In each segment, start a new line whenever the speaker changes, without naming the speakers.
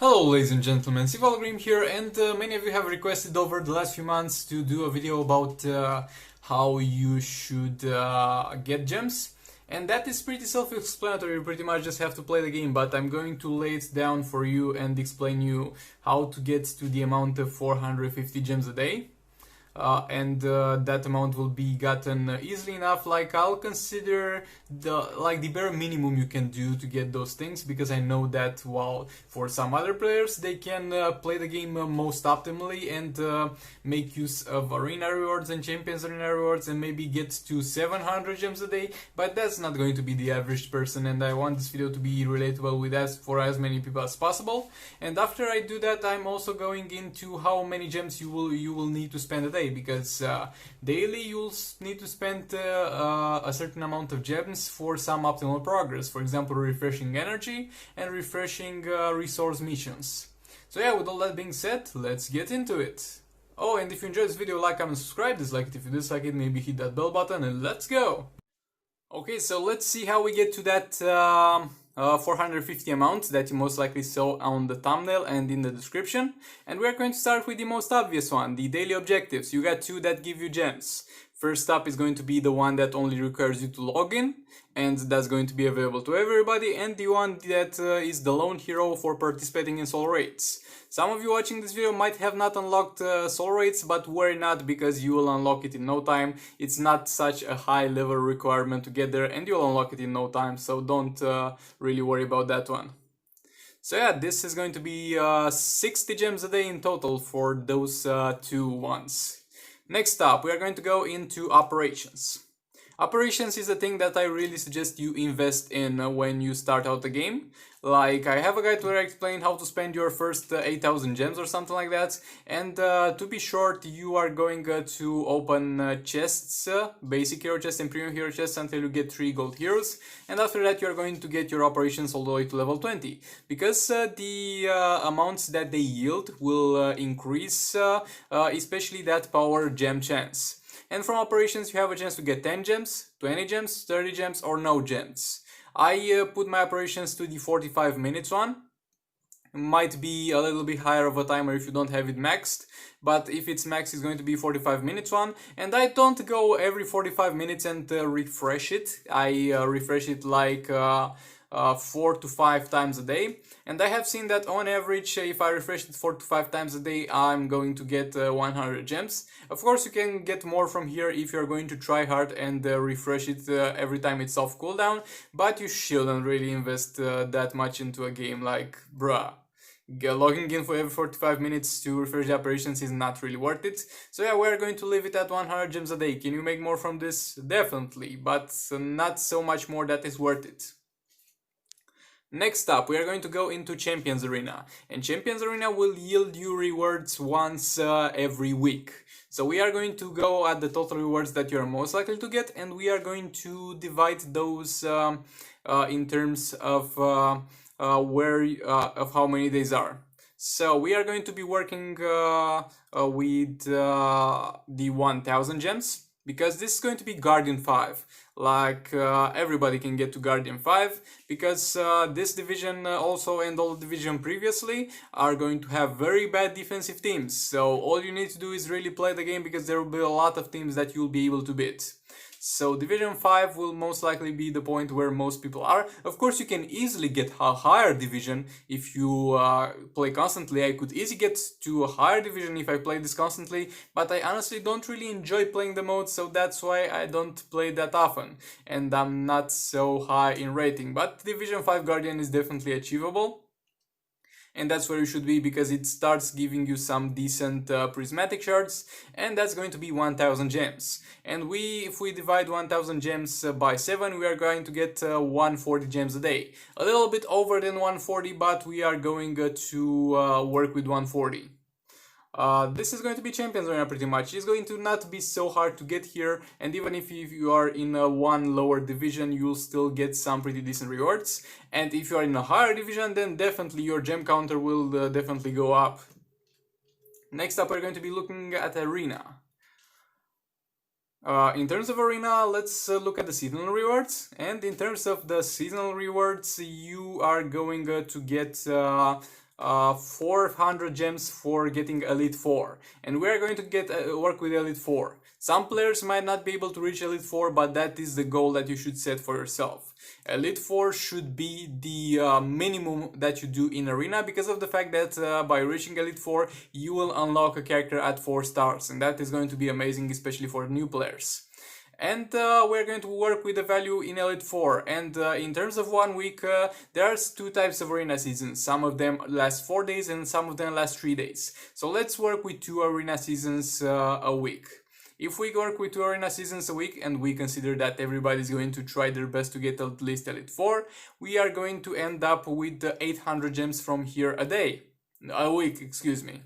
Hello ladies and gentlemen, Sivalgrim here, and many of you have requested over the last few months to do a video about how you should get gems. And that is pretty self-explanatory, you pretty much just have to play the game, but I'm going to lay it down for you and explain you how to get to the amount of 450 gems a day. And that amount will be gotten easily enough. Like, I'll consider the bare minimum you can do to get those things, because I know that while for some other players they can play the game most optimally and make use of arena rewards and champions arena rewards and maybe get to 700 gems a day, but that's not going to be the average person, and I want this video to be relatable with for as many people as possible. And after I do that, I'm also going into how many gems you will need to spend a day, because daily you'll need to spend a certain amount of gems for some optimal progress, for example refreshing energy and refreshing resource missions. So yeah, with all that being said, let's get into it. Oh, and if you enjoyed this video, like, comment, subscribe, dislike it if you dislike it, maybe hit that bell button, and let's go! Okay, so let's see how we get to that 450 amount that you most likely saw on the thumbnail and in the description. And we're going to start with the most obvious one, the daily objectives. You got two that give you gems. First up is going to be the one that only requires you to log in, and that's going to be available to everybody, and the one that is the lone hero for participating in soul raids. Some of you watching this video might have not unlocked soul raids, but worry not, because you will unlock it in no time. It's not such a high level requirement to get there, and you'll unlock it in no time, so don't really worry about that one. So yeah, this is going to be 60 gems a day in total for those two ones. Next up, we are going to go into operations. Operations is a thing that I really suggest you invest in when you start out the game. Like, I have a guide where I explain how to spend your first 8,000 gems or something like that. And to be short, you are going to open chests, basic hero chests and premium hero chests, until you get 3 gold heroes. And after that, you are going to get your operations all the way to level 20. Because the amounts that they yield will increase, especially that power gem chance. And from operations you have a chance to get 10 gems, 20 gems, 30 gems or no gems. I put my operations to the 45 minutes one. Might be a little bit higher of a timer if you don't have it maxed, but if it's maxed it's going to be 45 minutes one. And I don't go every 45 minutes and refresh it. I refresh it like 4 to 5 times a day, and I have seen that on average if I refresh it 4 to 5 times a day I'm going to get 100 gems. Of course you can get more from here if you're going to try hard and refresh it every time it's off cooldown, but you shouldn't really invest that much into a game. Like, bruh, logging in for every 45 minutes to refresh the operations is not really worth it. So yeah, we're going to leave it at 100 gems a day. Can you make more from this? Definitely, but not so much more that is worth it. Next up, we are going to go into Champions Arena, and Champions Arena will yield you rewards once every week. So we are going to go at the total rewards that you're most likely to get, and we are going to divide those in terms of of how many days are. So we are going to be working with the 1000 gems, because this is going to be Guardian 5. Like, everybody can get to Guardian 5, because this division also and all division previously are going to have very bad defensive teams. So all you need to do is really play the game, because there will be a lot of teams that you'll be able to beat. So Division 5 will most likely be the point where most people are. Of course, you can easily get a higher division if you play constantly. I could easily get to a higher division if I play this constantly, but I honestly don't really enjoy playing the mode, so that's why I don't play that often. And I'm not so high in rating, but Division 5 Guardian is definitely achievable. And that's where you should be, because it starts giving you some decent prismatic shards, and that's going to be 1000 gems. And if we divide 1000 gems by 7, we are going to get 140 gems a day. A little bit over than 140, but we are going to work with 140. This is going to be Champions Arena pretty much. It's going to not be so hard to get here, and even if you are in one lower division, you'll still get some pretty decent rewards. And if you are in a higher division, then definitely your gem counter will definitely go up. Next up, we're going to be looking at Arena. In terms of Arena, let's look at the seasonal rewards. And in terms of the seasonal rewards, you are going to get 400 gems for getting Elite 4, and we are going to get work with Elite 4. Some players might not be able to reach Elite 4, but that is the goal that you should set for yourself. Elite 4 should be the minimum that you do in Arena, because of the fact that by reaching Elite 4 you will unlock a character at 4 stars, and that is going to be amazing, especially for new players. And we're going to work with the value in Elite 4, and in terms of 1 week, there's 2 types of arena seasons. Some of them last 4 days and some of them last 3 days. So let's work with 2 arena seasons a week. If we work with 2 arena seasons a week, and we consider that everybody's going to try their best to get at least Elite 4, we are going to end up with 800 gems from here a week, excuse me.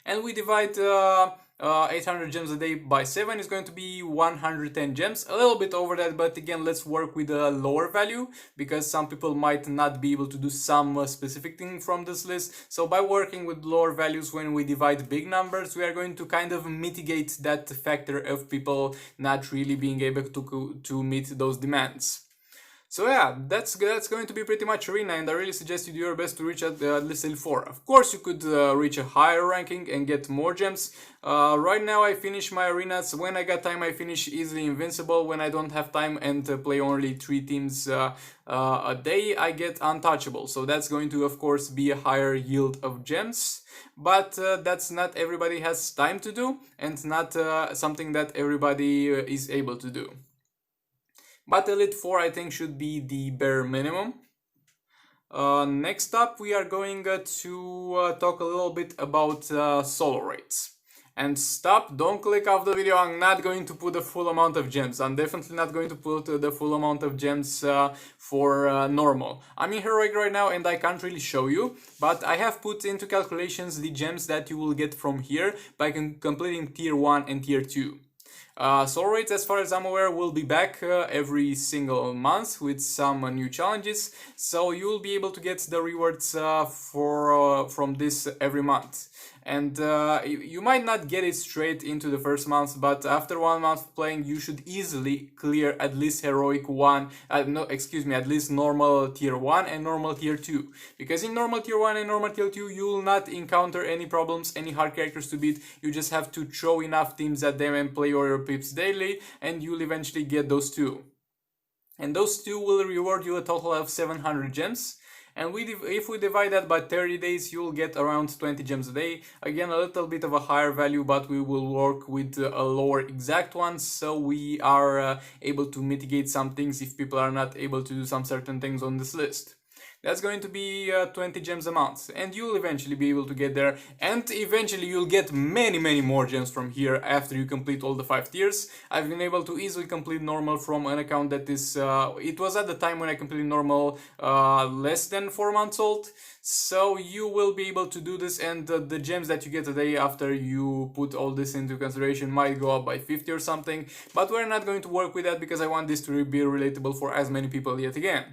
And we divide 800 gems a day by 7 is going to be 110 gems, a little bit over that, but again, let's work with a lower value, because some people might not be able to do some specific thing from this list. So by working with lower values, when we divide big numbers, we are going to kind of mitigate that factor of people not really being able to meet those demands. So yeah, that's going to be pretty much Arena, and I really suggest you do your best to reach at least Elite 4. Of course, you could reach a higher ranking and get more gems. Right now I finish my arenas. When I got time, I finish easily Invincible. When I don't have time and play only 3 teams a day, I get Untouchable. So that's going to, of course, be a higher yield of gems. But that's not everybody has time to do, and not something that everybody is able to do. But Elite 4 I think should be the bare minimum. Next up we are going to talk a little bit about solo raids. And stop, don't click off the video, I'm not going to put the full amount of gems. I'm definitely not going to put the full amount of gems for normal. I'm in Heroic right now and I can't really show you, but I have put into calculations the gems that you will get from here by completing Tier 1 and Tier 2. Solo raids, as far as I'm aware, will be back every single month with some new challenges, so you'll be able to get the rewards from this every month. And you might not get it straight into the first month, but after 1 month playing, you should easily clear at least Heroic 1, at least normal Tier 1 and normal Tier 2. Because in normal Tier 1 and normal Tier 2, you will not encounter any problems, any hard characters to beat. You just have to throw enough teams at them and play your pips daily, and you'll eventually get those 2. And those 2 will reward you a total of 700 gems. And if we divide that by 30 days, you'll get around 20 gems a day. Again, a little bit of a higher value, but we will work with a lower exact one, so we are able to mitigate some things if people are not able to do some certain things on this list. That's going to be 20 gems a month, and you'll eventually be able to get there, and eventually you'll get many more gems from here after you complete all the 5 tiers. I've been able to easily complete normal from an account that is, it was at the time when I completed normal less than 4 months old, so you will be able to do this, and the gems that you get a day after you put all this into consideration might go up by 50 or something, but we're not going to work with that because I want this to be relatable for as many people yet again.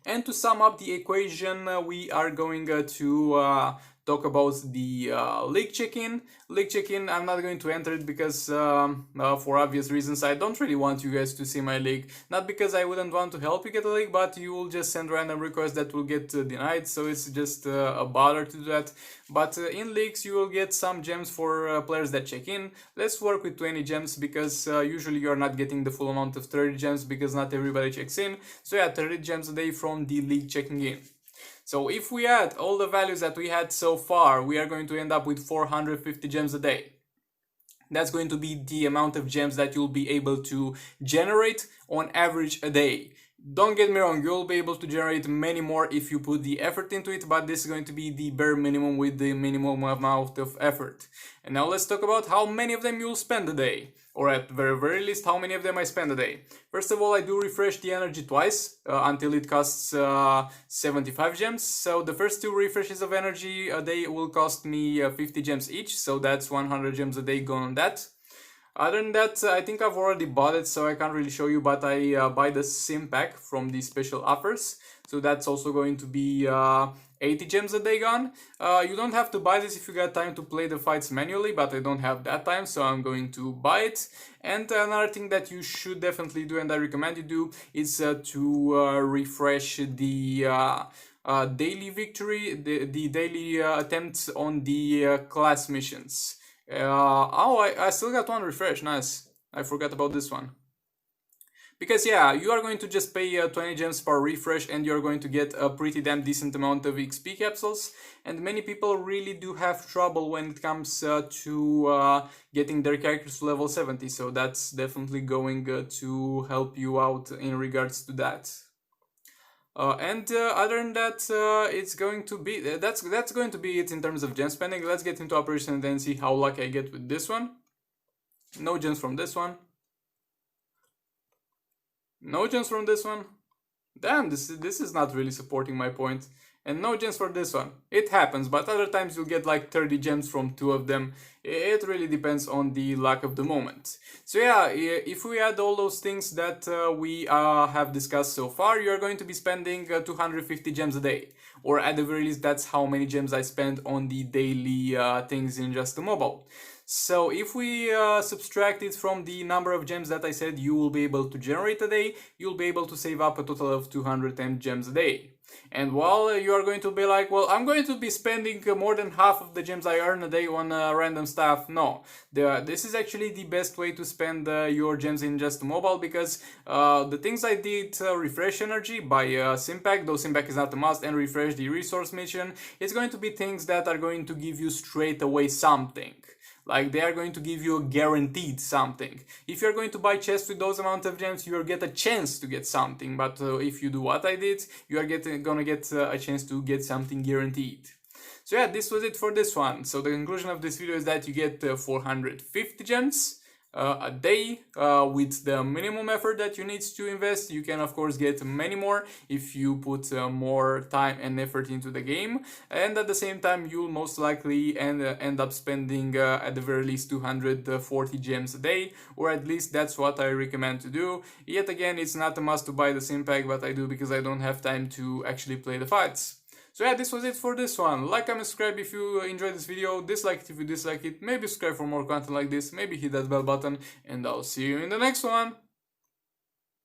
And to sum up the equation, we are going to talk about the league check-in. League check-in, I'm not going to enter it because for obvious reasons I don't really want you guys to see my league. Not because I wouldn't want to help you get a league, but you will just send random requests that will get denied, so it's just a bother to do that. But in leagues you will get some gems for players that check in. Let's work with 20 gems because usually you are not getting the full amount of 30 gems because not everybody checks in. So yeah, 30 gems a day from the league checking in. So if we add all the values that we had so far, we are going to end up with 450 gems a day. That's going to be the amount of gems that you'll be able to generate on average a day. Don't get me wrong, you'll be able to generate many more if you put the effort into it, but this is going to be the bare minimum with the minimum amount of effort. And now let's talk about how many of them you'll spend a day, or at the very least how many of them I spend a day. First of all, I do refresh the energy twice until it costs 75 gems. So the first 2 refreshes of energy a day will cost me 50 gems each, so that's 100 gems a day gone on that. Other than that, I think I've already bought it, so I can't really show you, but I buy the sim pack from the special offers. So that's also going to be 80 gems a day gone. You don't have to buy this if you got time to play the fights manually, but I don't have that time, so I'm going to buy it. And another thing that you should definitely do, and I recommend you do, is to refresh the daily victory, the daily attempts on the class missions. I still got one refresh. Nice. I forgot about this one. Because yeah, you are going to just pay 20 gems per refresh and you're going to get a pretty damn decent amount of XP capsules. And many people really do have trouble when it comes to getting their characters to level 70. So that's definitely going to help you out in regards to that. Other than that, it's going to be that's going to be it in terms of gem spending. Let's get into operation and then see how lucky I get with this one. No gems from this one. No gems from this one. Damn, this is not really supporting my point. And no gems for this one. It happens, but other times you'll get like 30 gems from 2 of them. It really depends on the luck of the moment. So yeah, if we add all those things that we have discussed so far, you're going to be spending 250 gems a day. Or at the very least, that's how many gems I spend on the daily things in Just Mobile. So if we subtract it from the number of gems that I said you will be able to generate a day, you'll be able to save up a total of 210 gems a day. And while you are going to be like, well, I'm going to be spending more than half of the gems I earn a day on random stuff. No, this is actually the best way to spend your gems in Just Mobile, because the things I did, refresh energy by Simpack, though Simpack is not a must, and refresh the resource mission, it's going to be things that are going to give you straight away something. Like, they are going to give you a guaranteed something. If you're going to buy chests with those amount of gems, you'll get a chance to get something. But if you do what I did, you are gonna get a chance to get something guaranteed. So yeah, this was it for this one. So the conclusion of this video is that you get 450 gems a day with the minimum effort that you need to invest. You can of course get many more if you put more time and effort into the game, and at the same time you'll most likely end up spending at the very least 240 gems a day, or at least that's what I recommend to do. Yet again, it's not a must to buy the Simpack, but I do because I don't have time to actually play the fights. So yeah, this was it for this one. Like, comment, subscribe if you enjoyed this video, dislike it if you dislike it, maybe subscribe for more content like this, maybe hit that bell button, and I'll see you in the next one.